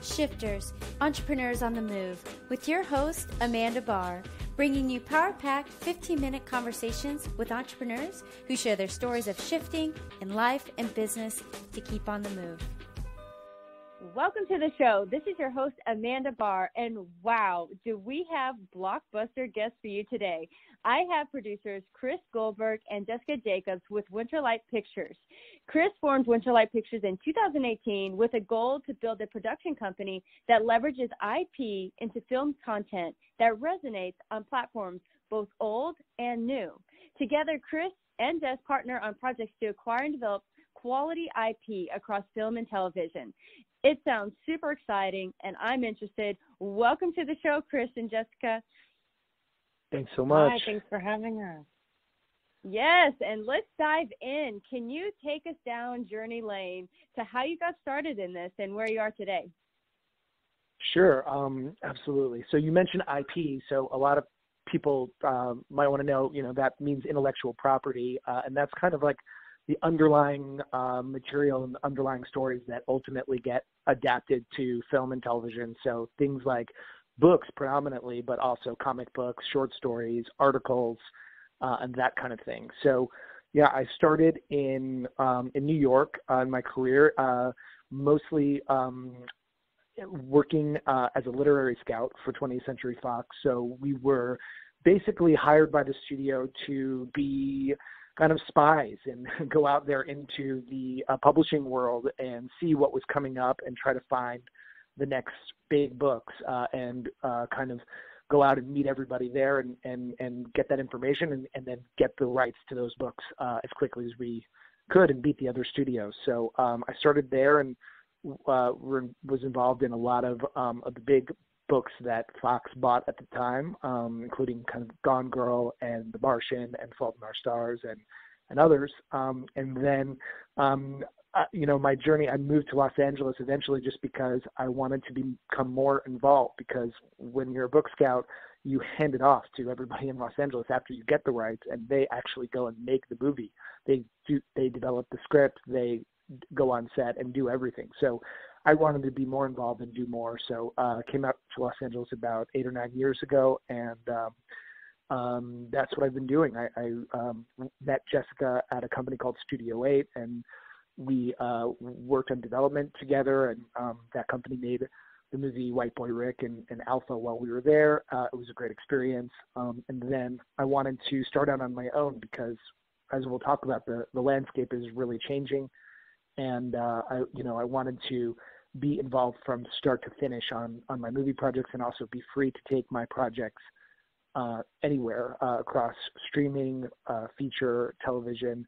shifters, entrepreneurs on the move, with your host, Amanda Barr, bringing you power-packed 15-minute conversations with entrepreneurs who share their stories of shifting in life and business to keep on the move. Welcome to the show. This is your host, Amanda Barr, and wow, do we have blockbuster guests for you today. I have producers Chris Goldberg and Jessica Jacobs with Winterlight Pictures. Chris formed Winterlight Pictures in 2018 with a goal to build a production company that leverages IP into film content that resonates on platforms both old and new. Together, Chris and Jess partner on projects to acquire and develop quality IP across film and television. It sounds super exciting, and I'm interested. Welcome to the show, Chris and Jessica. Thanks so much. Hi, thanks for having us. Yes, and let's dive in. Can you take us down Journey Lane to how you got started in this and where you are today? Sure, absolutely. So you mentioned IP, so a lot of people might want to know, that means intellectual property, and that's kind of like the underlying material and the underlying stories that ultimately get adapted to film and television. So things like books predominantly, but also comic books, short stories, articles, and that kind of thing. So yeah, I started in New York in my career, mostly working as a literary scout for 20th Century Fox. So we were basically hired by the studio to be kind of spies and go out there into the publishing world and see what was coming up and try to find the next big books and kind of go out and meet everybody there and get that information and then get the rights to those books as quickly as we could and beat the other studios. So I started there and was involved in a lot of the big books that Fox bought at the time, including kind of Gone Girl and The Martian and Fault in Our Stars and others. And then, my journey, I moved to Los Angeles eventually just because I wanted to become more involved, because when you're a book scout, you hand it off to everybody in Los Angeles after you get the rights, and they actually go and make the movie. They develop the script, they go on set and do everything. So I wanted to be more involved and do more. So I came out to Los Angeles about 8 or 9 years ago, and that's what I've been doing. I met Jessica at a company called Studio 8, and we worked on development together, and that company made the movie White Boy Rick and Alpha while we were there. It was a great experience. And then I wanted to start out on my own because, as we'll talk about, the landscape is really changing. And I wanted to be involved from start to finish on my movie projects, and also be free to take my projects anywhere across streaming, feature, television,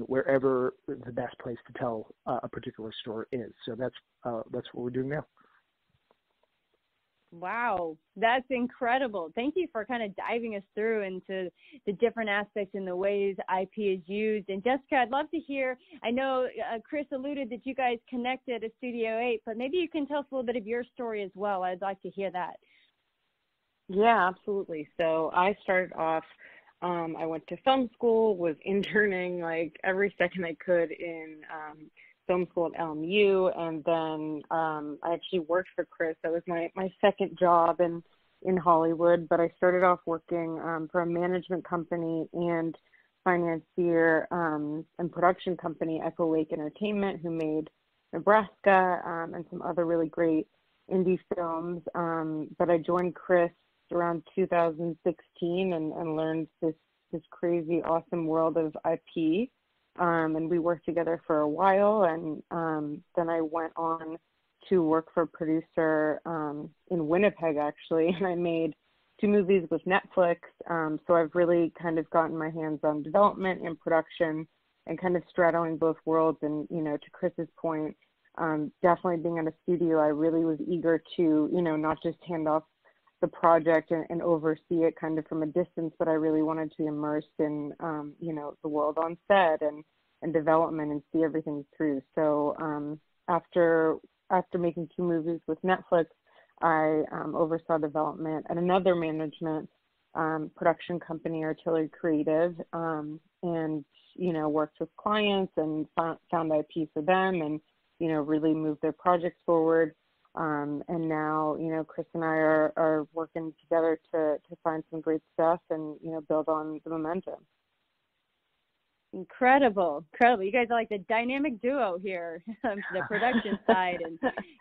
wherever the best place to tell a particular story is. So that's what we're doing now. Wow, that's incredible. Thank you for kind of diving us through into the different aspects and the ways IP is used. And Jessica, I'd love to hear, I know Chris alluded that you guys connected at Studio 8, but maybe you can tell us a little bit of your story as well. I'd like to hear that. Yeah, absolutely. So I started off, I went to film school, was interning like every second I could in film school at LMU, and then I actually worked for Chris. That was my second job in Hollywood, but I started off working for a management company and financier and production company, Echo Lake Entertainment, who made Nebraska and some other really great indie films. But I joined Chris around 2016 and learned this crazy, awesome world of IP. And we worked together for a while, and then I went on to work for a producer in Winnipeg, actually, and I made 2 movies with Netflix. So I've really kind of gotten my hands on development and production and kind of straddling both worlds. And, to Chris's point, definitely being at a studio, I really was eager to, not just hand off the project and oversee it kind of from a distance, but I really wanted to be immersed in, the world on set and development and see everything through. So after making 2 movies with Netflix, I oversaw development at another management production company, Artillery Creative, and, worked with clients and found IP for them and, really moved their projects forward. And now, Chris and I are working together to find some great stuff and, build on the momentum. Incredible. You guys are like the dynamic duo here, the production side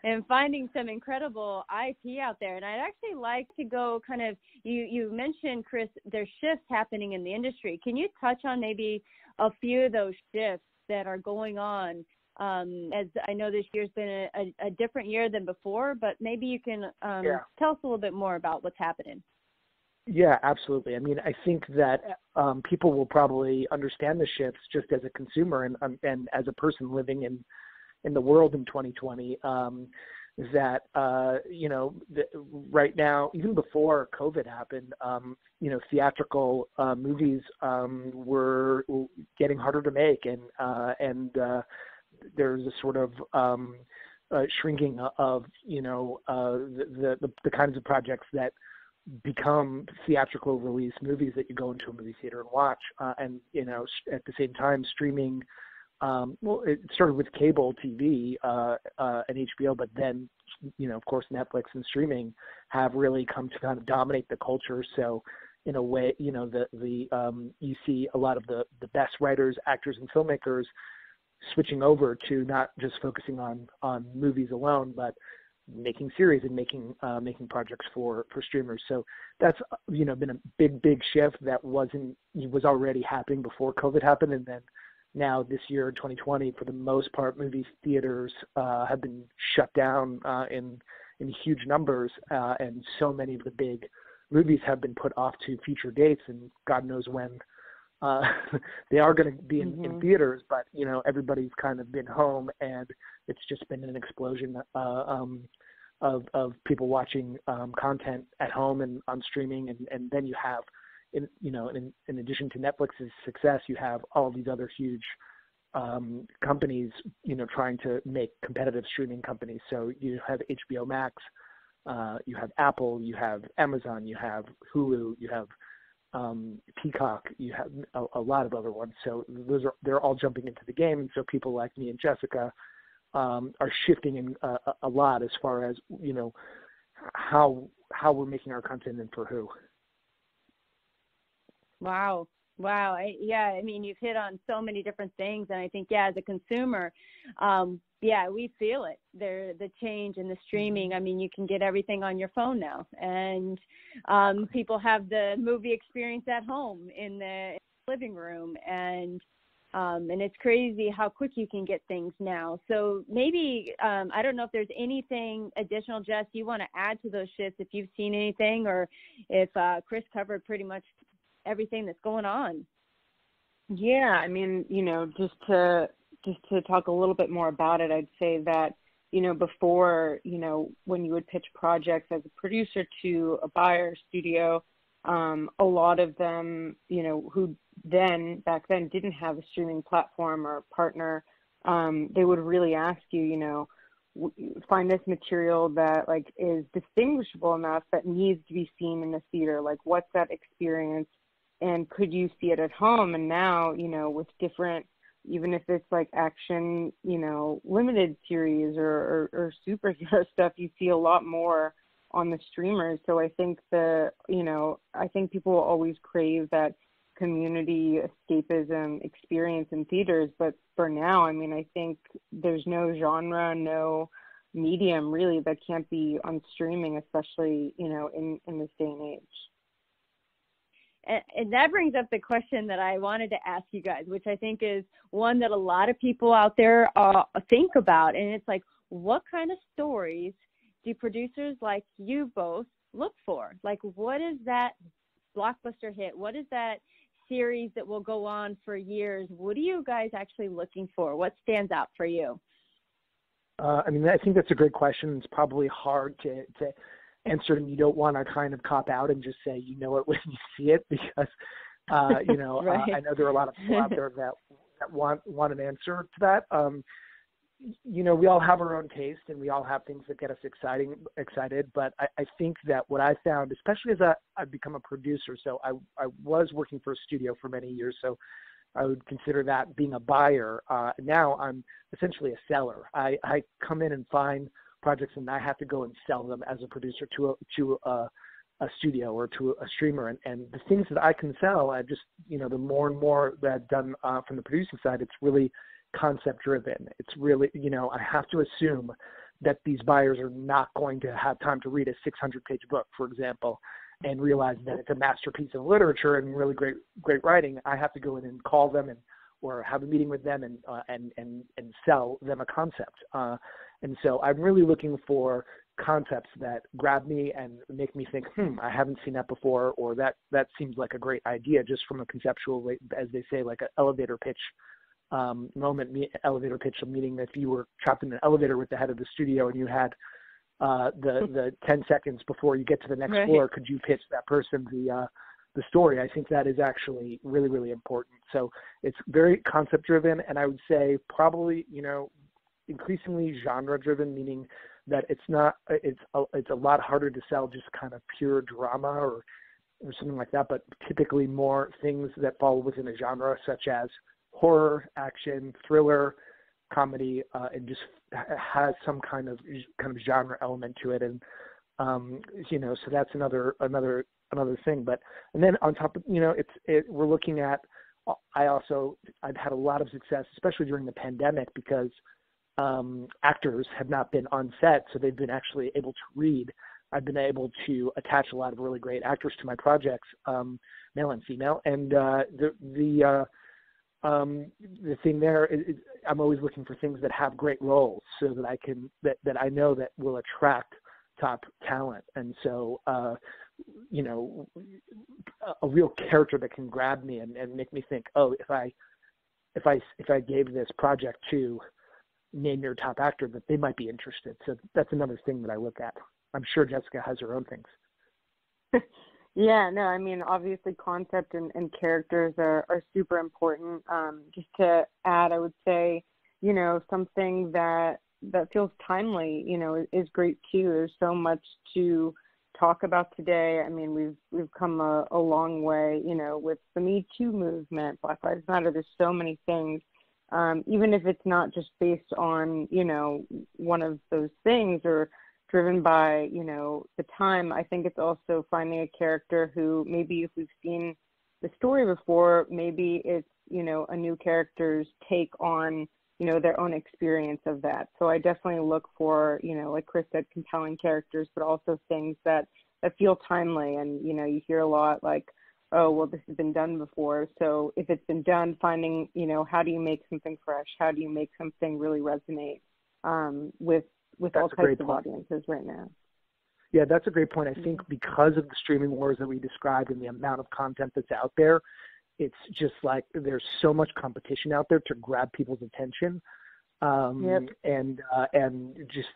and finding some incredible IP out there. And I'd actually like to go kind of, you mentioned, Chris, there's shifts happening in the industry. Can you touch on maybe a few of those shifts that are going on? As I know this year's been a different year than before, but maybe you can tell us a little bit more about what's happening. Yeah, absolutely. I mean, I think that people will probably understand the shifts just as a consumer and as a person living in the world in 2020. That right now, even before COVID happened, theatrical movies were getting harder to make, and there's a sort of shrinking of the kinds of projects that become theatrical release movies that you go into a movie theater and watch. And at the same time, streaming. It started with cable TV and HBO, but then of course Netflix and streaming have really come to kind of dominate the culture. So in a way, you see a lot of the best writers, actors, and filmmakers switching over to not just focusing on movies alone, but making series and making projects for streamers. So that's been a big shift that was already happening before COVID happened, and then now this year in 2020, for the most part, movie theaters have been shut down in huge numbers, and so many of the big movies have been put off to future dates, and God knows when they are going to be in theaters. But everybody's kind of been home, and it's just been an explosion of people watching content at home and on streaming, and then you have, in addition to Netflix's success, you have all these other huge companies, trying to make competitive streaming companies. So you have HBO Max, you have Apple, you have Amazon, you have Hulu, you have Peacock, you have a lot of other ones. So they're all jumping into the game, and so people like me and Jessica are shifting in a lot as far as how we're making our content and for who. Wow. I mean, you've hit on so many different things, and I think, as a consumer, we feel it. The change in the streaming. I mean, you can get everything on your phone now, and people have the movie experience at home in the living room, and it's crazy how quick you can get things now. So maybe, I don't know if there's anything additional, Jess, you want to add to those shifts, if you've seen anything, or if Chris covered pretty much everything that's going on. Yeah, I mean, just to talk a little bit more about it, I'd say that, before, when you would pitch projects as a producer to a buyer studio, a lot of them, who back then didn't have a streaming platform or partner, they would really ask you, find this material that is distinguishable enough that needs to be seen in the theater. What's that experience? And could you see it at home? And now, with different, even if it's action, limited series or superhero stuff, you see a lot more on the streamers. So I think I think people will always crave that community escapism experience in theaters. But for now, I mean, I think there's no genre, no medium really that can't be on streaming, especially, in this day and age. And that brings up the question that I wanted to ask you guys, which I think is one that a lot of people out there think about. And it's what kind of stories do producers like you both look for? What is that blockbuster hit? What is that series that will go on for years? What are you guys actually looking for? What stands out for you? I mean, I think that's a great question. It's probably hard to answer, and you don't want to kind of cop out and just say it when you see it, because right. I know there are a lot of people out there that want an answer to that. We all have our own taste, and we all have things that get us excited. But I think that what I found, especially as I've become a producer, so I was working for a studio for many years, so I would consider that being a buyer. Now I'm essentially a seller. I come in and find projects, and I have to go and sell them as a producer to a studio or to a streamer. And the things that I can sell, I just, the more and more that I've done from the producing side, it's really concept driven. It's really, I have to assume that these buyers are not going to have time to read a 600-page book, for example, and realize that it's a masterpiece of literature and really great writing. I have to go in and call them or have a meeting with them and sell them a concept. And so I'm really looking for concepts that grab me and make me think, I haven't seen that before, or that seems like a great idea, just from a conceptual, as they say, like an elevator pitch elevator pitch, meaning if you were trapped in an elevator with the head of the studio and you had the 10 seconds before you get to the next floor, could you pitch that person the story? I think that is actually really, really important. So it's very concept driven, and I would say probably, increasingly genre driven, meaning that it's a lot harder to sell just kind of pure drama or something like that, but typically more things that fall within a genre, such as horror, action, thriller, comedy, and just has some kind of genre element to it. And so that's another thing. And then on top of, we're looking at, I've had a lot of success, especially during the pandemic, because actors have not been on set, so they've been actually able to read. I've been able to attach a lot of really great actors to my projects, male and female. And the thing there is I'm always looking for things that have great roles, so that that I know that will attract top talent. And so, a real character that can grab me and make me think, oh, if I gave this project to name your top actor, that they might be interested. So that's another thing that I look at. I'm sure Jessica has her own things. Yeah, no, I mean, obviously concept and characters are super important. Just to add, I would say, something that feels timely, is great too. There's so much to talk about today. I mean, we've come a long way, with the Me Too movement, Black Lives Matter. There's so many things. Even if it's not just based on, one of those things or driven by, the time, I think it's also finding a character who maybe if we've seen the story before, maybe it's, a new character's take on, their own experience of that. So I definitely look for, like Chris said, compelling characters, but also things that feel timely. And, you hear a lot like, oh, well, this has been done before. So if it's been done, finding, how do you make something fresh? How do you make something really resonate with all types of audiences right now? Yeah, that's a great point. I think because of the streaming wars that we described and the amount of content that's out there, it's just like there's so much competition out there to grab people's attention. And just,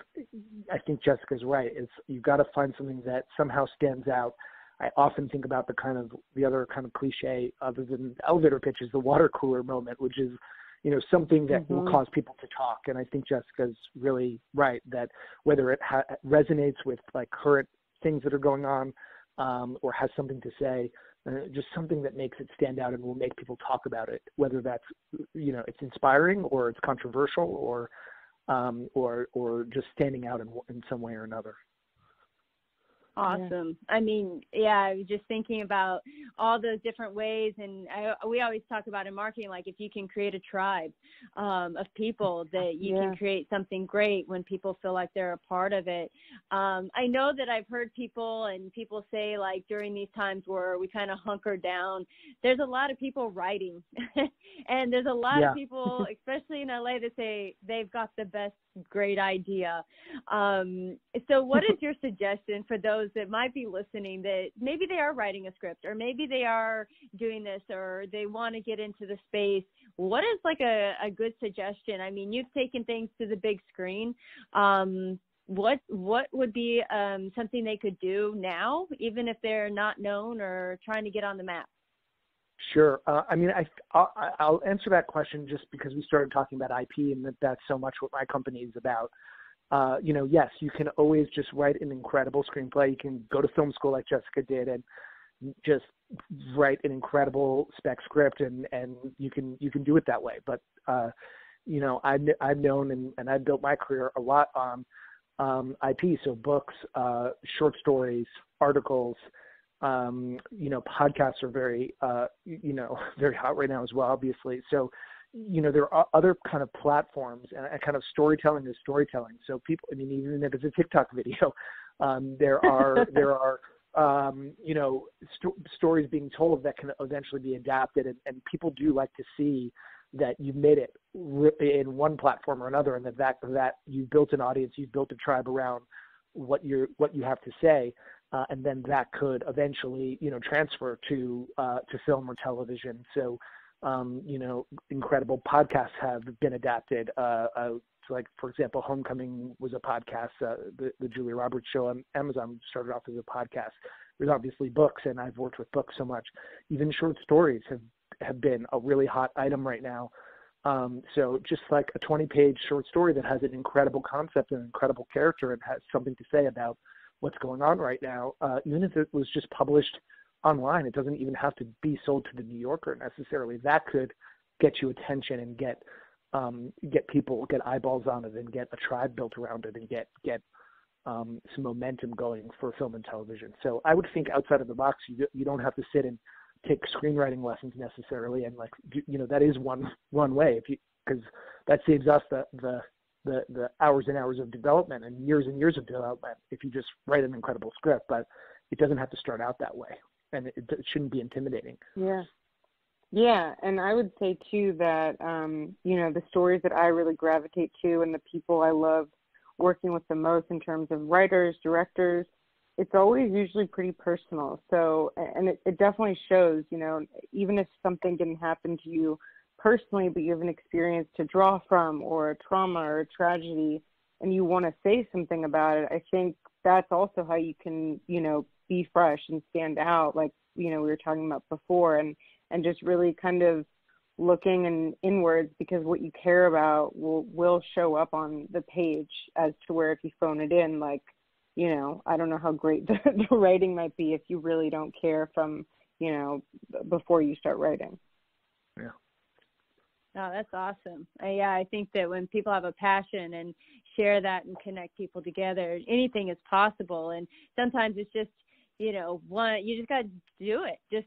I think Jessica's right. You've got to find something that somehow stands out. I often think about the other kind of cliche, other than elevator pitches, the water cooler moment, which is, something that will cause people to talk. And I think Jessica's really right that whether it resonates with like current things that are going on, or has something to say, just something that makes it stand out and will make people talk about it, whether that's, it's inspiring or it's controversial or just standing out in some way or another. Awesome. Yeah. I mean, I was just thinking about all those different ways, and we always talk about in marketing, like if you can create a tribe of people, that you can create something great when people feel like they're a part of it. I know that I've heard people say, like, during these times where we kind of hunker down, there's a lot of people writing and there's a lot of people, especially in LA, that say they've got the best great idea. So what is your suggestion for those that might be listening, that maybe they are writing a script, or maybe they are doing this, or they want to get into the space? What is like a good suggestion? I mean, you've taken things to the big screen. What would be something they could do now, even if they're not known or trying to get on the map? Sure. I mean, I'll answer that question just because we started talking about IP, and that's so much what my company is about. Yes, you can always just write an incredible screenplay. You can go to film school like Jessica did and just write an incredible spec script, and you can do it that way. But I've known and I've built my career a lot on IP, so books, short stories, articles. Podcasts are very, very hot right now as well, obviously. So, there are other kind of platforms, and kind of storytelling is storytelling. So people, even if it's a TikTok video, there are stories being told that can eventually be adapted, and people do like to see that you've made it in one platform or another, and that you've built an audience, you've built a tribe around what you have to say, and then that could eventually, transfer to film or television. So, incredible podcasts have been adapted. Like, for example, Homecoming was a podcast. The Julia Roberts show on Amazon started off as a podcast. There's obviously books, and I've worked with books so much. Even short stories have been a really hot item right now. So just like a 20-page short story that has an incredible concept and an incredible character and has something to say about what's going on right now, even if it was just published online, it doesn't even have to be sold to the New Yorker necessarily. That could get you attention and get people, get eyeballs on it, and get a tribe built around it, and get some momentum going for film and television. So I would think outside of the box. You don't have to sit and take screenwriting lessons necessarily, and that is one way, because that saves us the hours and hours of development and years of development if you just write an incredible script. But it doesn't have to start out that way, and it shouldn't be intimidating. Yeah, and I would say too that the stories that I really gravitate to and the people I love working with the most in terms of writers, directors, it's always usually pretty personal. So, and it definitely shows, even if something didn't happen to you personally, but you have an experience to draw from, or a trauma or a tragedy, and you want to say something about it, I think that's also how you can, be fresh and stand out, like, we were talking about before, and just really kind of looking inwards, because what you care about will show up on the page, as to where if you phone it in, like, I don't know how great the writing might be if you really don't care from, before you start writing. Yeah. Oh, that's awesome. I think that when people have a passion and share that and connect people together, anything is possible. And sometimes it's just, you just got to do it. Just,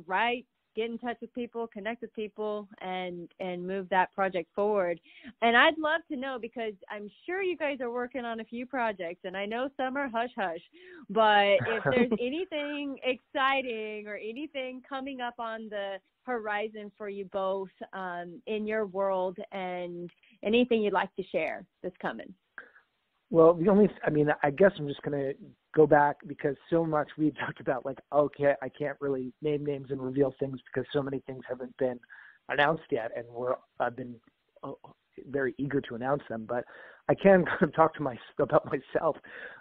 write, get in touch with people, connect with people, and move that project forward. And I'd love to know, because I'm sure you guys are working on a few projects, and I know some are hush-hush, but if there's anything exciting or anything coming up on the horizon for you both in your world, and anything you'd like to share that's coming. Well, I guess I'm just going to go back, because so much we talked about, like, okay, I can't really name names and reveal things because so many things haven't been announced yet, and I've been very eager to announce them. But I can kind of talk about myself,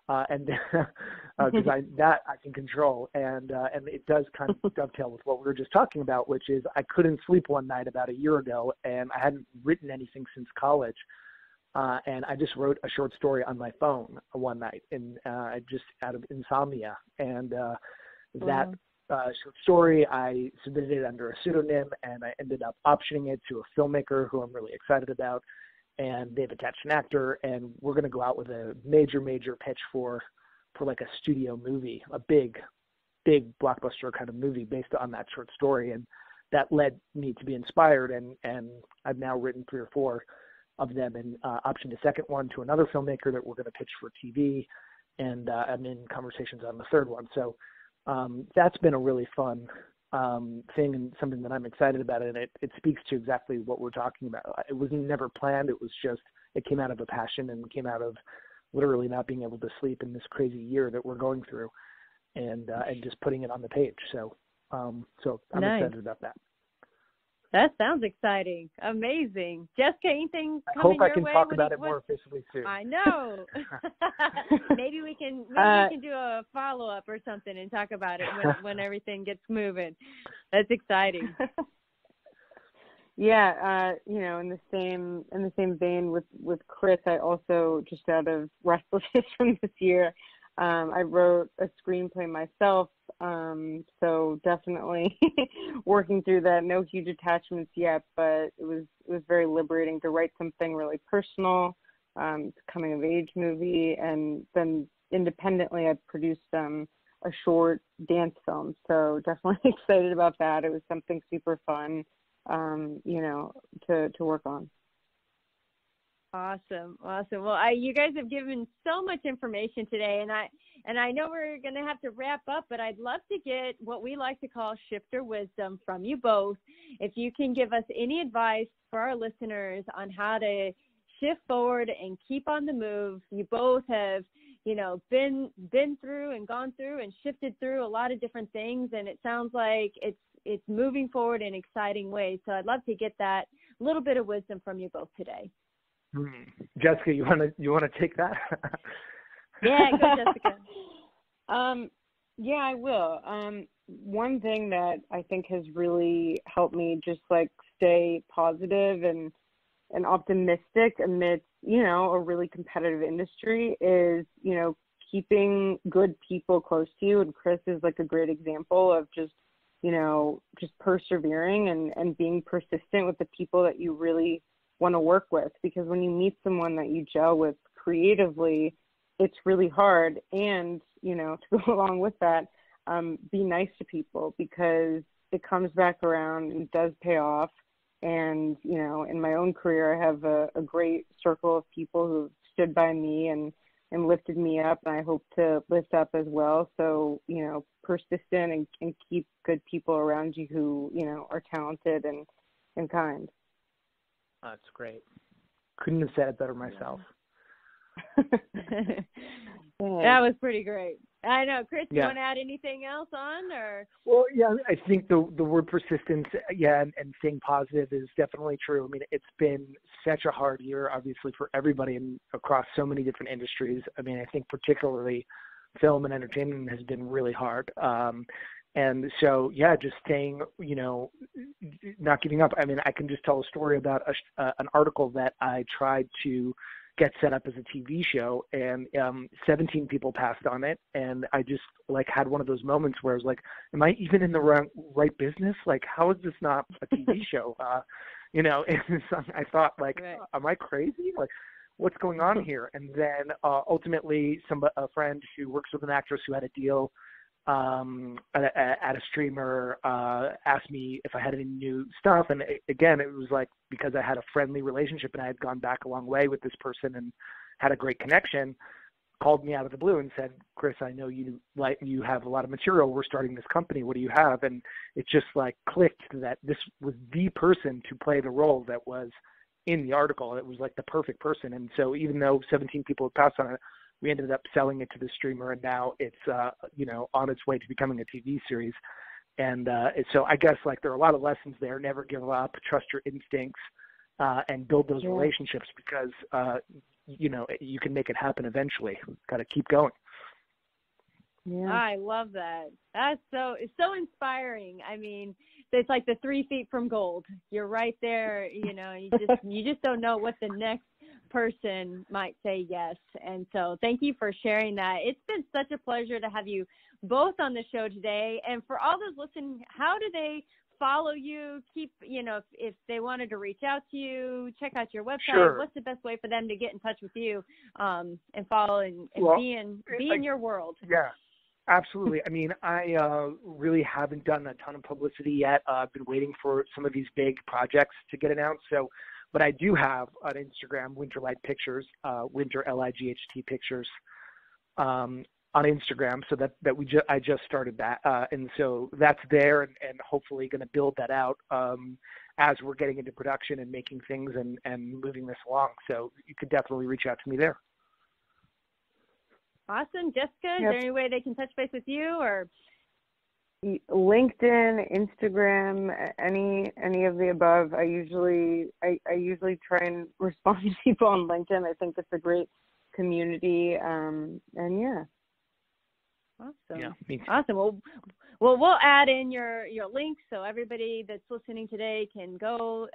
and because I can control, and it does kind of dovetail with what we were just talking about, which is I couldn't sleep one night about a year ago, and I hadn't written anything since college. And I just wrote a short story on my phone one night, and just out of insomnia. And that short story, I submitted it under a pseudonym, and I ended up optioning it to a filmmaker who I'm really excited about. And they've attached an actor, and we're going to go out with a major pitch for like a studio movie, a big blockbuster kind of movie based on that short story. And that led me to be inspired, and I've now written 3 or 4 of them, and optioned a second one to another filmmaker that we're going to pitch for TV, and I'm in conversations on the third one. So that's been a really fun thing, and something that I'm excited about, and it speaks to exactly what we're talking about. It was never planned. It came out of a passion, and came out of literally not being able to sleep in this crazy year that we're going through, and just putting it on the page. So I'm nice. excited about that. That sounds exciting. Amazing. Jessica, anything I coming hope I your can way? talk about it more officially soon. I know. maybe we can do a follow-up or something and talk about it when everything gets moving. That's exciting. Yeah, in the same vein with Chris, I also, just out of restlessness from this year, I wrote a screenplay myself, so definitely working through that. No huge attachments yet, but it was very liberating to write something really personal, It's a coming of age movie, and then independently I produced a short dance film. So definitely excited about that. It was something super fun, to work on. Awesome. Well, you guys have given so much information today, and I know we're going to have to wrap up, but I'd love to get what we like to call shifter wisdom from you both. If you can give us any advice for our listeners on how to shift forward and keep on the move. You both have, been through and gone through and shifted through a lot of different things, and it sounds like it's moving forward in exciting ways. So I'd love to get that little bit of wisdom from you both today. Jessica, you want to take that? Yeah, go Jessica. Yeah, I will. One thing that I think has really helped me just like stay positive and optimistic amidst, a really competitive industry is, keeping good people close to you. And Chris is like a great example of just persevering and being persistent with the people that you really want to work with, because when you meet someone that you gel with creatively, it's really hard. And, to go along with that, be nice to people, because it comes back around and does pay off. And, in my own career, I have a great circle of people who stood by me and lifted me up, and I hope to lift up as well. So, persistent and keep good people around you who, are talented and kind. That's great. Couldn't have said it better myself. That was pretty great. I know. Chris, you want to add anything else on? Or? Well, yeah, I think the word persistence, and staying positive is definitely true. I mean, it's been such a hard year, obviously, for everybody across so many different industries. I mean, I think particularly film and entertainment has been really hard. And so, just staying, not giving up. I mean, I can just tell a story about an article that I tried to get set up as a TV show, and 17 people passed on it. And I just had one of those moments where I was like, am I even in the right business? Like, how is this not a TV show? And I thought, am I crazy? Like, what's going on here? And then ultimately a friend who works with an actress who had a deal at a streamer asked me if I had any new stuff, and again, it was because I had a friendly relationship and I had gone back a long way with this person and had a great connection, called me out of the blue and said, Chris, I know you have a lot of material. We're starting this company. What do you have? And it just clicked that this was the person to play the role that was in the article. It was the perfect person. And so even though 17 people had passed on it, we ended up selling it to the streamer, and now it's, on its way to becoming a TV series. And so I guess there are a lot of lessons there. Never give up, trust your instincts, and build those relationships, because, you can make it happen eventually. Got to keep going. Yeah. I love that. It's so inspiring. I mean, it's like the 3 feet from gold. You're right there, you just don't know what the next person might say yes. And so thank you for sharing that. It's been such a pleasure to have you both on the show today. And for all those listening, how do they follow you? If they wanted to reach out to you, check out your website. Sure. What's the best way for them to get in touch with you and follow and be in your world? Yeah. Absolutely. I mean, I really haven't done a ton of publicity yet. I've been waiting for some of these big projects to get announced. But I do have on Instagram, Winterlight Pictures, Winter Light Pictures, on Instagram. So I just started that, and so that's there, and hopefully going to build that out as we're getting into production and making things and moving this along. So you could definitely reach out to me there. Awesome. Jessica, is there any way they can touch base with you, or? LinkedIn, Instagram, any of the above. I usually try and respond to people on LinkedIn. I think it's a great community. And yeah. Awesome. Yeah, me too. Awesome. Well, we'll add in your link so everybody that's listening today can go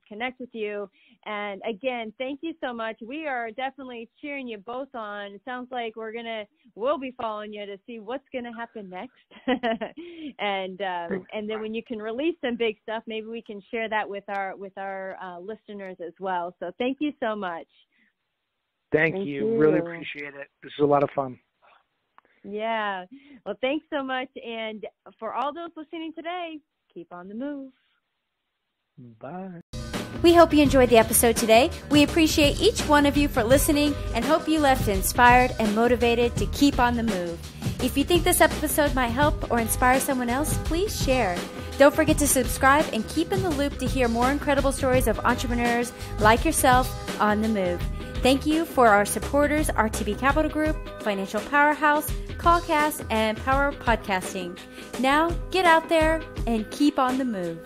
connect with you. And again, thank you so much. We are definitely cheering you both on. It sounds like we'll be following you to see what's gonna happen next. and then when you can release some big stuff, maybe we can share that with our listeners as well. So thank you so much. Thank you. Really appreciate it. This is a lot of fun. Yeah. Well, thanks so much. And for all those listening today, keep on the move. Bye. We hope you enjoyed the episode today. We appreciate each one of you for listening and hope you left inspired and motivated to keep on the move. If you think this episode might help or inspire someone else, please share. Don't forget to subscribe and keep in the loop to hear more incredible stories of entrepreneurs like yourself on the move. Thank you for our supporters, RTB Capital Group, Financial Powerhouse, Callcast, and Power Podcasting. Now, get out there and keep on the move.